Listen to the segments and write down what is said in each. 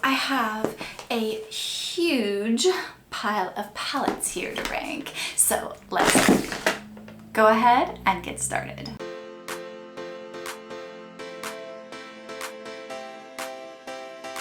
I have a huge pile of palettes here to rank. So let's go ahead and get started.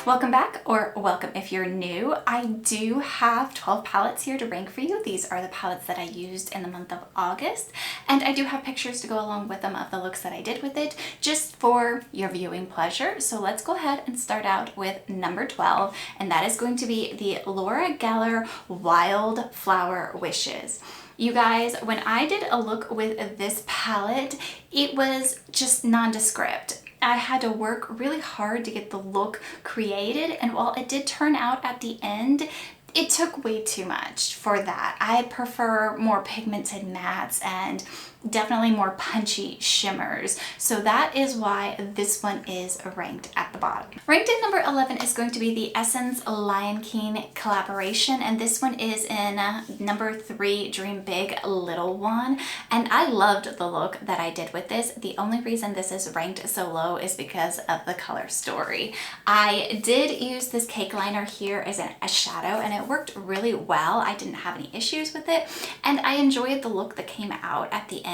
Welcome back, or welcome if you're new. I do have 12 palettes here to rank for you. These are the palettes that I used in the month of August, and I do have pictures to go along with them of the looks that I did with it, just for your viewing pleasure. So let's go ahead and start out with number 12, and that is going to be the Laura Gellar Wildflower Wishes. You guys, when I did a look with this palette, it was just nondescript. I had to work really hard to get the look created, and while it did turn out at the end, it took way too much for that. I prefer more pigmented mattes and definitely more punchy shimmers. So that is why this one is ranked at the bottom. Ranked at number 11 is going to be the Essence Lion King collaboration, and this one is in number 3, Dream Big Little One. And I loved the look that I did with this. The only reason this is ranked so low is because of the color story. I did use this cake liner here as a shadow, and it worked really well. I didn't have any issues with it, and I enjoyed the look that came out at the end.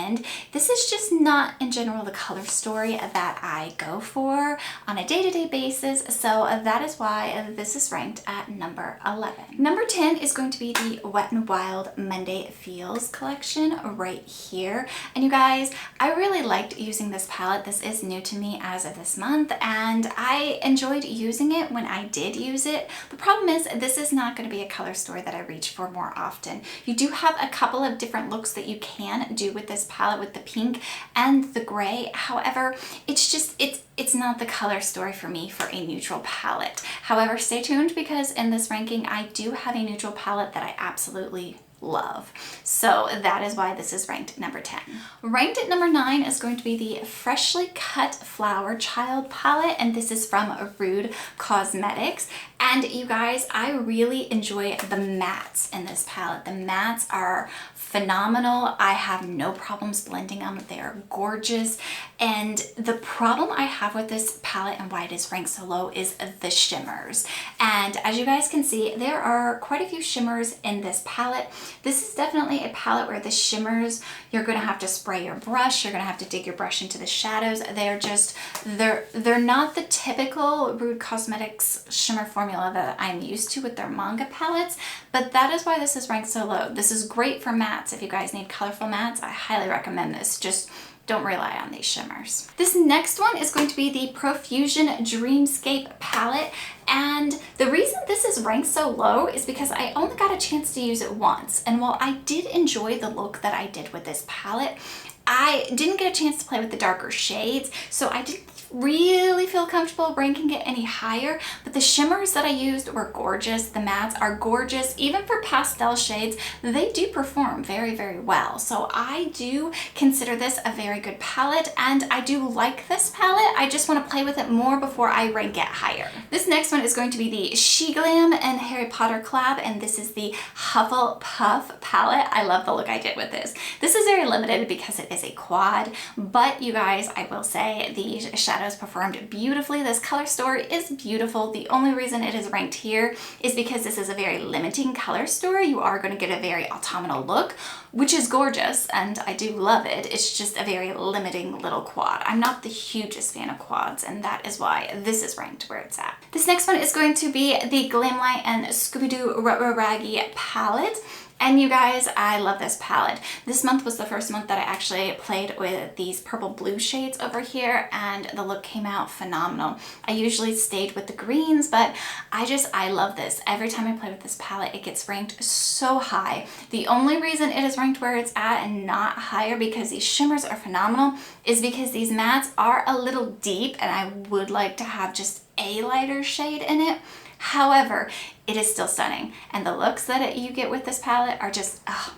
This is just not in general the color story that I go for on a day-to-day basis, so that is why this is ranked at number 11. Number 10 is going to be the Wet n Wild Monday Feels collection right here. And you guys, I really liked using this palette. This is new to me as of this month, and I enjoyed using it when I did use it. The problem is this is not going to be a color story that I reach for more often. You do have a couple of different looks that you can do with this palette, with the pink and the gray. However, it's not the color story for me for a neutral palette. However, stay tuned, because in this ranking I do have a neutral palette that I absolutely love. So that is why this is ranked number 10. Ranked at number 9 is going to be the Freshly Cut Flower Child palette, and this is from Rude Cosmetics. And you guys, I really enjoy the mattes in this palette. The mattes are phenomenal. I have no problems blending them. They are gorgeous. And the problem I have with this palette and why it is ranked so low is the shimmers. And as you guys can see, there are quite a few shimmers in this palette. This is definitely a palette where the shimmers, you're going to have to spray your brush, you're going to have to dig your brush into the shadows. They're not the typical Rude Cosmetics shimmer formula that I'm used to with their manga palettes, but that is why this is ranked so low. This is great for mattes. If you guys need colorful mattes, I highly recommend this. Just don't rely on these shimmers. This next one is going to be the Profusion Dreamscape palette. And the reason this is ranked so low is because I only got a chance to use it once. And while I did enjoy the look that I did with this palette, I didn't get a chance to play with the darker shades, so I didn't really feel comfortable ranking it any higher, but the shimmers that I used were gorgeous. The mattes are gorgeous. Even for pastel shades, they do perform very, very well. So I do consider this a very good palette, and I do like this palette. I just want to play with it more before I rank it higher. This next one is going to be the Sheglam and Harry Potter collab, and this is the Hufflepuff palette. I love the look I did with this. This is very limited because it is a quad, but you guys, I will say the shadows performed beautifully. This color story is beautiful. The only reason it is ranked here is because this is a very limiting color story. You are going to get a very autumnal look, which is gorgeous, and I do love it. It's just a very limiting little quad. I'm not the hugest fan of quads, and that is why this is ranked where it's at. This next one is going to be the Glamlite and Scooby Raggy palette. And you guys, I love this palette. This month was the first month that I actually played with these purple blue shades over here, and the look came out phenomenal. I usually stayed with the greens, but I love this. Every time I play with this palette, it gets ranked so high. The only reason it is ranked where it's at and not higher, because these shimmers are phenomenal, is because these mattes are a little deep, and I would like to have just a lighter shade in it. However, it is still stunning, and the looks that you get with this palette are just, oh,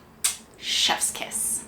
chef's kiss.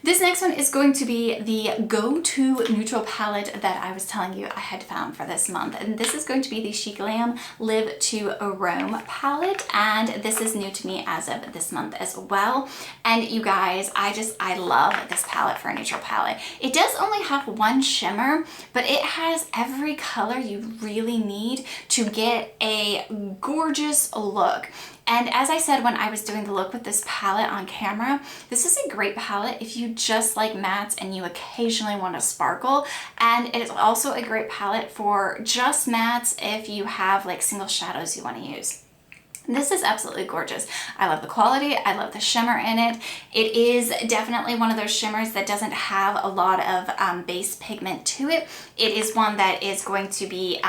This next one is going to be the go-to neutral palette that I was telling you I had found for this month. And this is going to be the Sheglam Live to Roam palette. And this is new to me as of this month as well. And you guys, I love this palette for a neutral palette. It does only have one shimmer, but it has every color you really need to get a gorgeous look. And as I said when I was doing the look with this palette on camera, this is a great palette if you just like mattes and you occasionally want to sparkle. And it is also a great palette for just mattes if you have like single shadows you want to use. This is absolutely gorgeous. I love the quality. I love the shimmer in it. It is definitely one of those shimmers that doesn't have a lot of base pigment to it. It is one that is going to be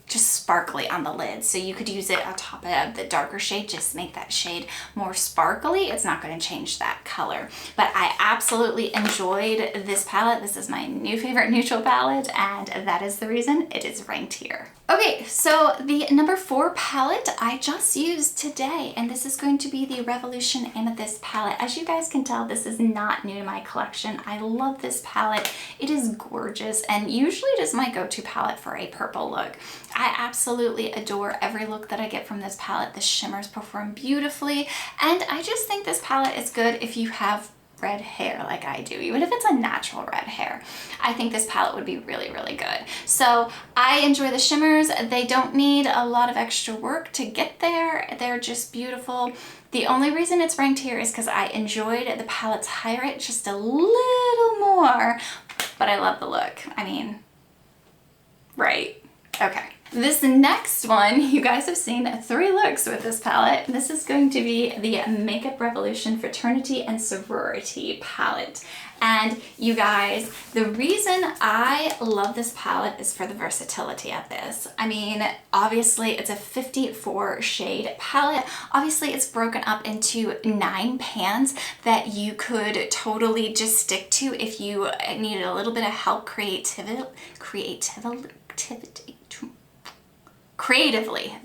just sparkly on the lid. So you could use it on top of the darker shade, just make that shade more sparkly. It's not going to change that color. But I absolutely enjoyed this palette. This is my new favorite neutral palette, and that is the reason it is ranked here. Okay, so the number 4 palette I just used today, and this is going to be the Revolution Amethyst palette. As you guys can tell, this is not new to my collection. I love this palette. It is gorgeous, and usually it is my go-to palette for a purple look. I absolutely adore every look that I get from this palette. The shimmers perform beautifully, and I just think this palette is good if you have red hair like I do, even if it's a natural red hair. I think this palette would be really, really good. So I enjoy the shimmers. They don't need a lot of extra work to get there. They're just beautiful. The only reason it's ranked here is because I enjoyed the palette's highlight just a little more, but I love the look. I mean, right? Okay. This next one, you guys have seen 3 looks with this palette. This is going to be the Makeup Revolution Fraternity and Sorority palette. And you guys, the reason I love this palette is for the versatility of this. I mean, obviously it's a 54 shade palette. Obviously it's broken up into 9 pans that you could totally just stick to if you needed a little bit of help creatively.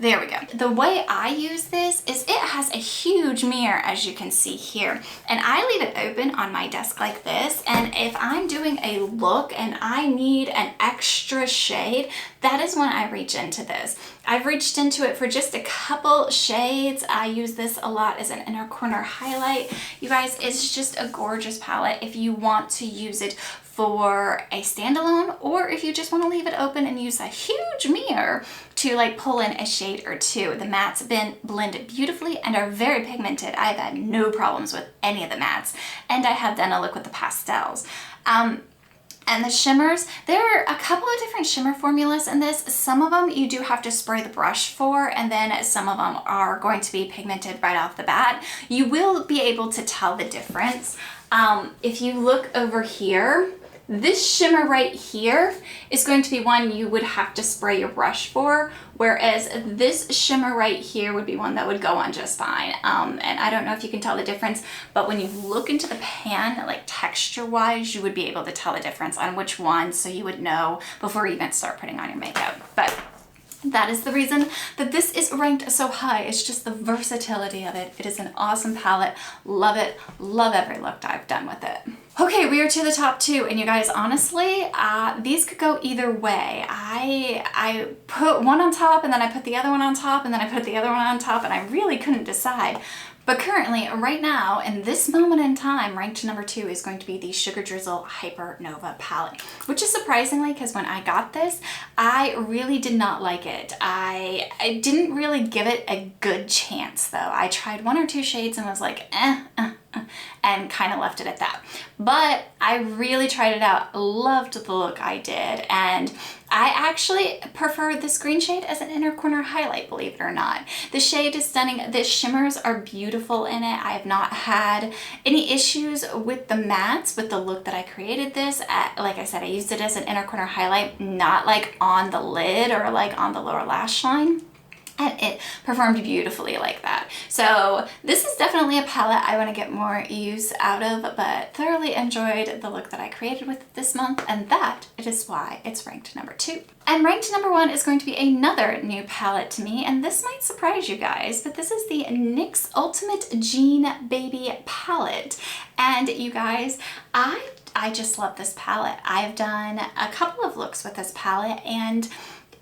There we go. The way I use this is it has a huge mirror, as you can see here, and I leave it open on my desk like this, and if I'm doing a look and I need an extra shade, that is when I reach into this. I've reached into it for just a couple shades. I use this a lot as an inner corner highlight. You guys, it's just a gorgeous palette if you want to use it for a standalone, or if you just want to leave it open and use a huge mirror to like pull in a shade or two. The mattes blend beautifully and are very pigmented. I've had no problems with any of the mattes, and I have done a look with the pastels. And the shimmers, there are a couple of different shimmer formulas in this. Some of them you do have to spray the brush for, and then some of them are going to be pigmented right off the bat. You will be able to tell the difference. If you look over here, this shimmer right here is going to be one you would have to spray your brush for, whereas this shimmer right here would be one that would go on just fine. And I don't know if you can tell the difference, but when you look into the pan, like texture-wise, you would be able to tell the difference on which one, so you would know before you even start putting on your makeup. But that is the reason that this is ranked so high. It's just the versatility of it. It is an awesome palette. Love it. Love every look I've done with it. Okay, we are to the top 2, and you guys, honestly, these could go either way. I put one on top, and then I put the other one on top, and then I put the other one on top, and I really couldn't decide. But currently, right now, in this moment in time, ranked number 2 is going to be the Sugar Drizzle Hypernova palette, which is surprisingly, because when I got this, I really did not like it. I didn't really give it a good chance, though. I tried 1 or 2 shades and was like, and kind of left it at that. But I really tried it out, loved the look I did, and I actually prefer this green shade as an inner corner highlight, believe it or not. The shade is stunning. The shimmers are beautiful in it. I have not had any issues with the mattes, with the look that I created this. Like I said, I used it as an inner corner highlight, not like on the lid or like on the lower lash line. and it performed beautifully like that. So this is definitely a palette I want to get more use out of, but thoroughly enjoyed the look that I created with it this month, and that is why it's ranked number 2. And ranked number 1 is going to be another new palette to me, and this might surprise you guys, but this is the NYX Ultimate Jean Baby palette. And you guys, I just love this palette. I've done a couple of looks with this palette, and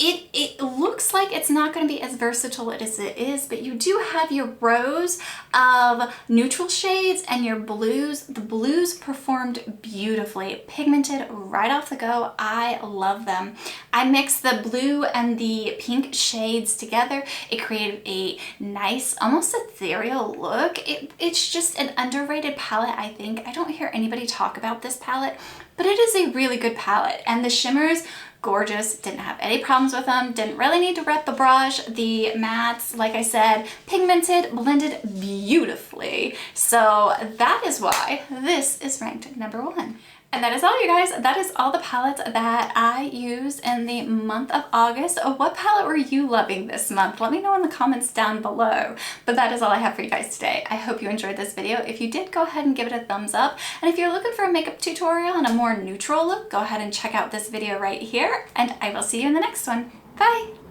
it looks like it's not going to be as versatile as it is, but you do have your rows of neutral shades and your blues. The blues performed beautifully, pigmented right off the go. I love them. I mixed the blue and the pink shades together. It created a nice, almost ethereal look. It's just an underrated palette, I think. I don't hear anybody talk about this palette, but it is a really good palette, and the shimmers, gorgeous. Didn't have any problems with them. Didn't really need to wet the brush. The mattes, like I said, pigmented, blended beautifully. So that is why this is ranked number 1. And that is all, you guys. That is all the palettes that I used in the month of August. What palette were you loving this month? Let me know in the comments down below. But that is all I have for you guys today. I hope you enjoyed this video. If you did, go ahead and give it a thumbs up. And if you're looking for a makeup tutorial and a more neutral look, go ahead and check out this video right here. And I will see you in the next one. Bye!